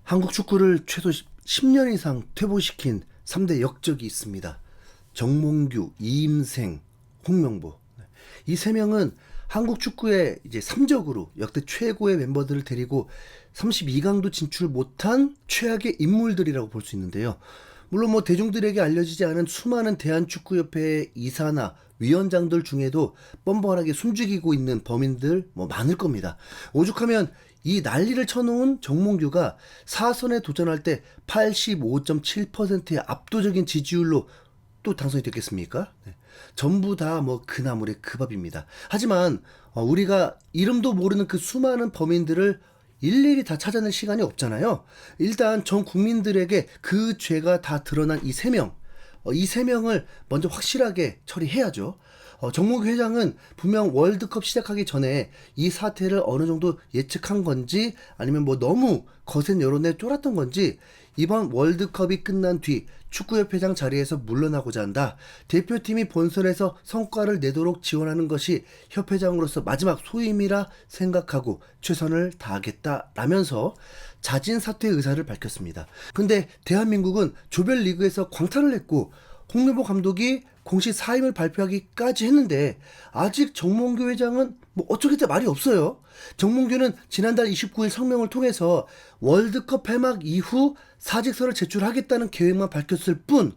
한국 축구를 최소 10년 이상 퇴보시킨 3대 역적이 있습니다. 정몽규, 이임생, 홍명보. 이 세 명은 한국 축구의 이제 3적으로 역대 최고의 멤버들을 데리고 32강도 진출 못한 최악의 인물들이라고 볼 수 있는데요. 물론 뭐 대중들에게 알려지지 않은 수많은 대한축구협회의 이사나 위원장들 중에도 뻔뻔하게 숨죽이고 있는 범인들 뭐 많을 겁니다. 오죽하면 이 난리를 쳐놓은 정몽규가 4선에 도전할 때 85.7%의 압도적인 지지율로 또 당선이 됐겠습니까? 네. 전부 다 뭐 그 나물의 그 밥입니다. 하지만 우리가 이름도 모르는 그 수많은 범인들을 일일이 다 찾아낼 시간이 없잖아요. 일단 전 국민들에게 그 죄가 다 드러난 이 세 명, 이 세 명을 먼저 확실하게 처리해야죠. 정몽규 회장은 분명 월드컵 시작하기 전에 이 사태를 어느 정도 예측한 건지 아니면 뭐 너무 거센 여론에 쫄았던 건지 이번 월드컵이 끝난 뒤 축구협회장 자리에서 물러나고자 한다. 대표팀이 본선에서 성과를 내도록 지원하는 것이 협회장으로서 마지막 소임이라 생각하고 최선을 다하겠다라면서 자진 사퇴 의사를 밝혔습니다. 근데 대한민국은 조별리그에서 광탈을 했고 홍명보 감독이 공식 사임을 발표하기까지 했는데 아직 정몽규 회장은 뭐 어쩌겠다 말이 없어요. 정몽규는 지난달 29일 성명을 통해서 월드컵 폐막 이후 사직서를 제출하겠다는 계획만 밝혔을 뿐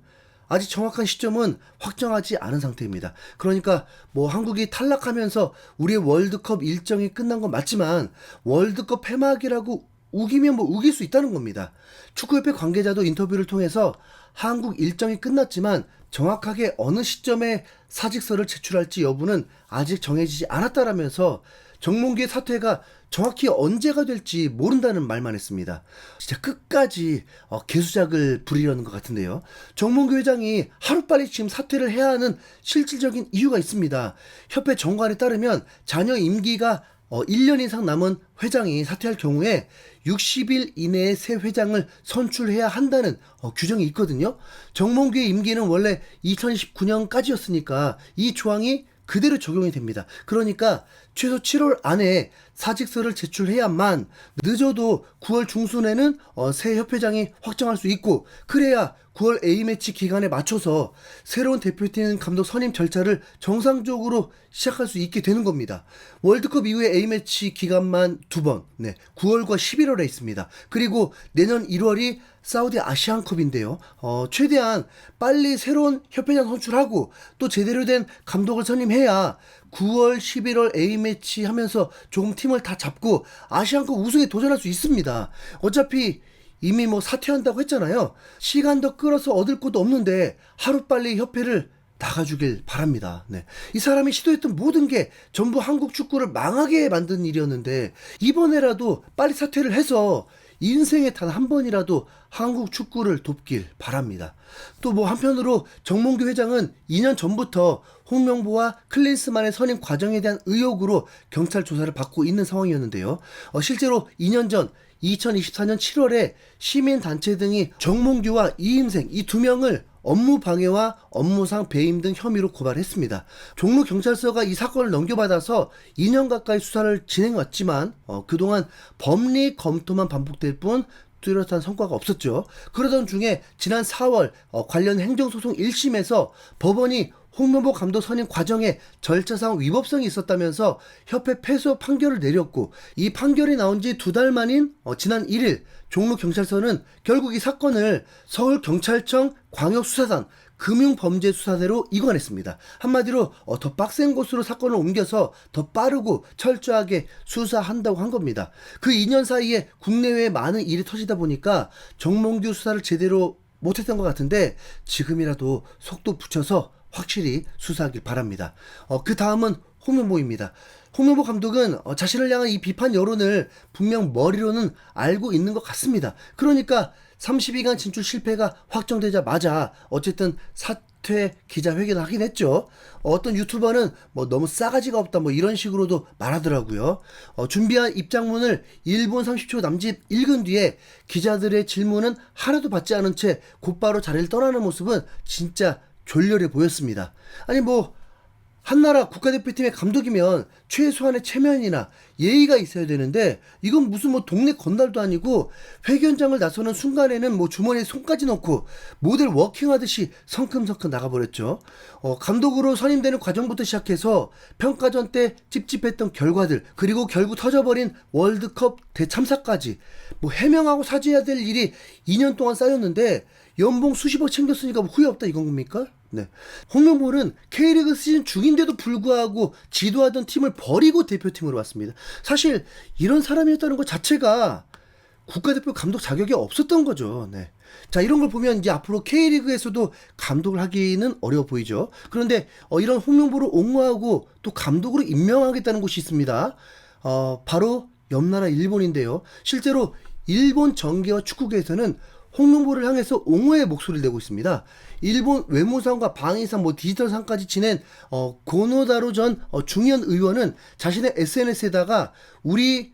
아직 정확한 시점은 확정하지 않은 상태입니다. 그러니까 뭐 한국이 탈락하면서 우리의 월드컵 일정이 끝난 건 맞지만 월드컵 폐막이라고 우기면 뭐 우길 수 있다는 겁니다. 축구협회 관계자도 인터뷰를 통해서 한국 일정이 끝났지만 정확하게 어느 시점에 사직서를 제출할지 여부는 아직 정해지지 않았다라면서 정몽규의 사퇴가 정확히 언제가 될지 모른다는 말만 했습니다. 진짜 끝까지 개수작을 부리려는 것 같은데요. 정몽규 회장이 하루빨리 지금 사퇴를 해야 하는 실질적인 이유가 있습니다. 협회 정관에 따르면 잔여 임기가 1년 이상 남은 회장이 사퇴할 경우에 60일 이내에 새 회장을 선출해야 한다는 규정이 있거든요. 정몽규의 임기는 원래 2019년까지였으니까 이 조항이 그대로 적용이 됩니다. 그러니까 최소 7월 안에 사직서를 제출해야만 늦어도 9월 중순에는 새 협회장이 확정할 수 있고 그래야 9월 A매치 기간에 맞춰서 새로운 대표팀 감독 선임 절차를 정상적으로 시작할 수 있게 되는 겁니다. 월드컵 이후에 A매치 기간만 2번, 9월과 11월에 있습니다. 그리고 내년 1월이 사우디 아시안컵인데요. 최대한 빨리 새로운 협회장 선출하고 또 제대로 된 감독을 선임해야 9월, 11월 A매치 하면서 조금 팀을 다 잡고 아시안컵 우승에 도전할 수 있습니다. 어차피 이미 뭐 사퇴한다고 했잖아요. 시간 더 끌어서 얻을 것도 없는데 하루빨리 협회를 나가주길 바랍니다. 네. 이 사람이 시도했던 모든 게 전부 한국 축구를 망하게 만든 일이었는데 이번에라도 빨리 사퇴를 해서 인생에 단 한 번이라도 한국 축구를 돕길 바랍니다. 또 뭐 한편으로 정몽규 회장은 2년 전부터 홍명보와 클린스만의 선임 과정에 대한 의혹으로 경찰 조사를 받고 있는 상황이었는데요. 실제로 2년 전 2024년 7월에 시민단체 등이 정몽규와 이임생 이 두 명을 업무 방해와 업무상 배임 등 혐의로 고발했습니다. 종로경찰서가 이 사건을 넘겨받아서 2년 가까이 수사를 진행해왔지만 그동안 법리 검토만 반복될 뿐 뚜렷한 성과가 없었죠. 그러던 중에 지난 4월 관련 행정소송 1심에서 법원이 홍명보 감독 선임 과정에 절차상 위법성이 있었다면서 협회 패소 판결을 내렸고 이 판결이 나온 지 2달 만인 지난 1일 종로경찰서는 결국 이 사건을 서울경찰청 광역수사단 금융범죄수사대로 이관했습니다. 한마디로 더 빡센 곳으로 사건을 옮겨서 더 빠르고 철저하게 수사한다고 한 겁니다. 그 2년 사이에 국내외에 많은 일이 터지다 보니까 정몽규 수사를 제대로 못했던 것 같은데 지금이라도 속도 붙여서 확실히 수사하길 바랍니다. 그 다음은 홍명보입니다. 홍명보 감독은 자신을 향한 이 비판 여론을 분명 머리로는 알고 있는 것 같습니다. 그러니까 32강 진출 실패가 확정되자마자 어쨌든 사퇴 기자회견을 하긴 했죠. 어떤 유튜버는 뭐 너무 싸가지가 없다 뭐 이런 식으로도 말하더라고요. 준비한 입장문을 1분 30초 남짓 읽은 뒤에 기자들의 질문은 하나도 받지 않은 채 곧바로 자리를 떠나는 모습은 진짜 졸렬해 보였습니다. 아니 뭐 한나라 국가대표팀의 감독이면 최소한의 체면이나 예의가 있어야 되는데 이건 무슨 뭐 동네 건달도 아니고 회견장을 나서는 순간에는 뭐 주머니에 손까지 넣고 모델 워킹하듯이 성큼성큼 나가버렸죠. 감독으로 선임되는 과정부터 시작해서 평가전 때 찝찝했던 결과들, 그리고 결국 터져버린 월드컵 대참사까지 뭐 해명하고 사죄해야 될 일이 2년 동안 쌓였는데 연봉 수십억 챙겼으니까 뭐 후회 없다 이건 겁니까? 네. 홍명보는 K리그 시즌 중인데도 불구하고 지도하던 팀을 버리고 대표팀으로 왔습니다. 사실 이런 사람이었다는 것 자체가 국가대표 감독 자격이 없었던 거죠. 네. 자, 이런 걸 보면 이제 앞으로 K리그에서도 감독을 하기는 어려워 보이죠. 그런데 이런 홍명보를 옹호하고 또 감독으로 임명하겠다는 곳이 있습니다. 바로 옆나라 일본인데요. 실제로 일본 정계와 축구계에서는 홍명보를 향해서 옹호의 목소리를 내고 있습니다. 일본 외무상과 방위상, 디지털상까지 지낸 고노다로 전 중의원 의원은 자신의 SNS에다가 우리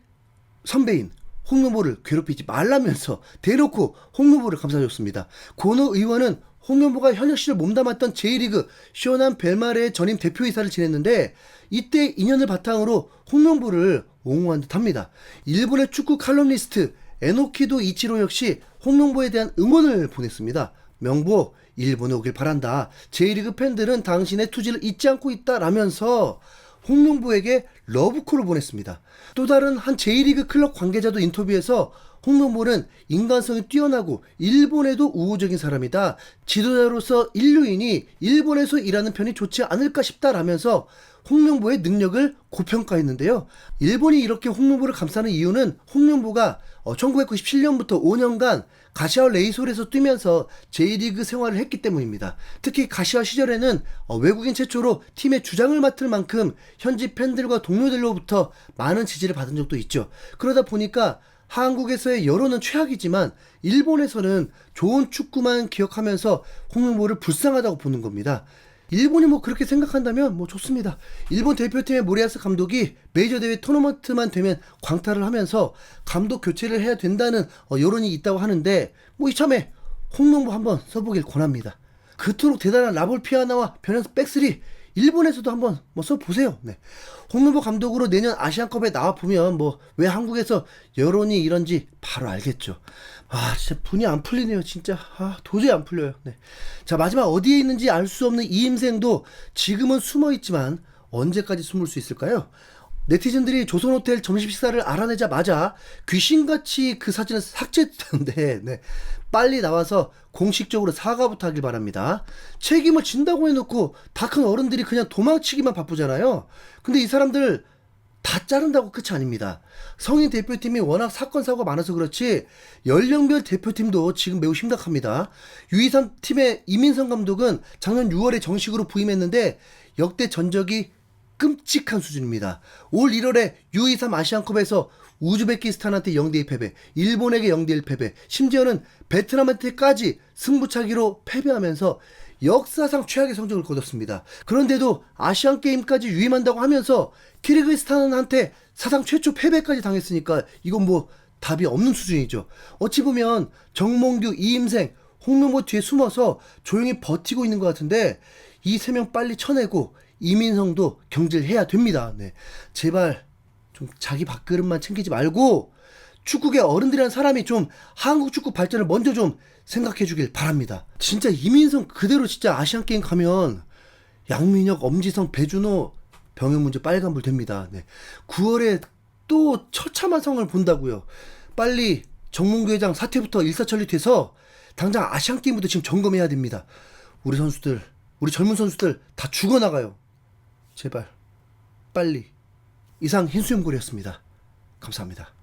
선배인 홍명보를 괴롭히지 말라면서 대놓고 홍명보를 감싸줬습니다. 고노 의원은 홍명보가 현역 시절 몸담았던 J리그 쇼난 벨마레의 전임 대표이사를 지냈는데 이때 인연을 바탕으로 홍명보를 옹호한 듯합니다. 일본의 축구 칼럼니스트 에노키도 이치로 역시 홍명보에 대한 응원을 보냈습니다. 명보, 일본에 오길 바란다. J리그 팬들은 당신의 투지를 잊지 않고 있다라면서 홍명보에게 러브콜을 보냈습니다. 또 다른 한 J리그 클럽 관계자도 인터뷰에서 홍명보는 인간성이 뛰어나고 일본에도 우호적인 사람이다. 지도자로서 인류인이 일본에서 일하는 편이 좋지 않을까 싶다라면서 홍명보의 능력을 고평가했는데요. 일본이 이렇게 홍명보를 감싸는 이유는 홍명보가 1997년부터 5년간 가시와 레이솔에서 뛰면서 J리그 생활을 했기 때문입니다. 특히 가시와 시절에는 외국인 최초로 팀의 주장을 맡을 만큼 현지 팬들과 동료들로부터 많은 지지를 받은 적도 있죠. 그러다 보니까 한국에서의 여론은 최악이지만 일본에서는 좋은 축구만 기억하면서 홍명보를 불쌍하다고 보는 겁니다. 일본이 뭐 그렇게 생각한다면 뭐 좋습니다. 일본 대표팀의 모리야스 감독이 메이저 대회 토너먼트만 되면 광탈을 하면서 감독 교체를 해야 된다는 여론이 있다고 하는데 뭐 이참에 홍명보 한번 써보길 권합니다. 그토록 대단한 라볼피아나와 변현석 백스리 일본에서도 한번 뭐 써보세요. 네. 홍명보 감독으로 내년 아시안컵에 나와보면 뭐 왜 한국에서 여론이 이런지 바로 알겠죠. 진짜 분이 안 풀리네요. 진짜 도저히 안 풀려요. 네. 자, 마지막 어디에 있는지 알 수 없는 이임생도 지금은 숨어있지만 언제까지 숨을 수 있을까요? 네티즌들이 조선호텔 점심 식사를 알아내자마자 귀신같이 그 사진을 삭제했던데 네. 빨리 나와서 공식적으로 사과부터 하길 바랍니다. 책임을 진다고 해놓고 다 큰 어른들이 그냥 도망치기만 바쁘잖아요. 근데 이 사람들 다 자른다고 끝이 아닙니다. 성인 대표팀이 워낙 사건 사고가 많아서 그렇지 연령별 대표팀도 지금 매우 심각합니다. U23 팀의 이민성 감독은 작년 6월에 정식으로 부임했는데 역대 전적이 끔찍한 수준입니다. 올 1월에 U23 아시안컵에서 우즈베키스탄한테 0대2 패배, 일본에게 0대1 패배, 심지어는 베트남한테까지 승부차기로 패배하면서 역사상 최악의 성적을 거뒀습니다. 그런데도 아시안게임까지 유임한다고 하면서 키르기스탄한테 사상 최초 패배까지 당했으니까 이건 뭐 답이 없는 수준이죠. 어찌 보면 정몽규, 이임생, 홍명보 뒤에 숨어서 조용히 버티고 있는 것 같은데 이 세 명 빨리 쳐내고 이민성도 경질해야 됩니다. 네. 제발 좀 자기 밥그릇만 챙기지 말고 축구계 어른들이란 사람이 좀 한국 축구 발전을 먼저 좀 생각해 주길 바랍니다. 진짜 이민성 그대로 진짜 아시안게임 가면 양민혁, 엄지성, 배준호 병역 문제 빨간불 됩니다. 네. 9월에 또 처참한 성을 본다고요. 빨리 정몽규 회장 사퇴부터 일사천리돼서 당장 아시안게임부터 지금 점검해야 됩니다. 우리 선수들, 우리 젊은 선수들 다 죽어나가요. 제발 빨리. 이상 흰수염고리였습니다. 감사합니다.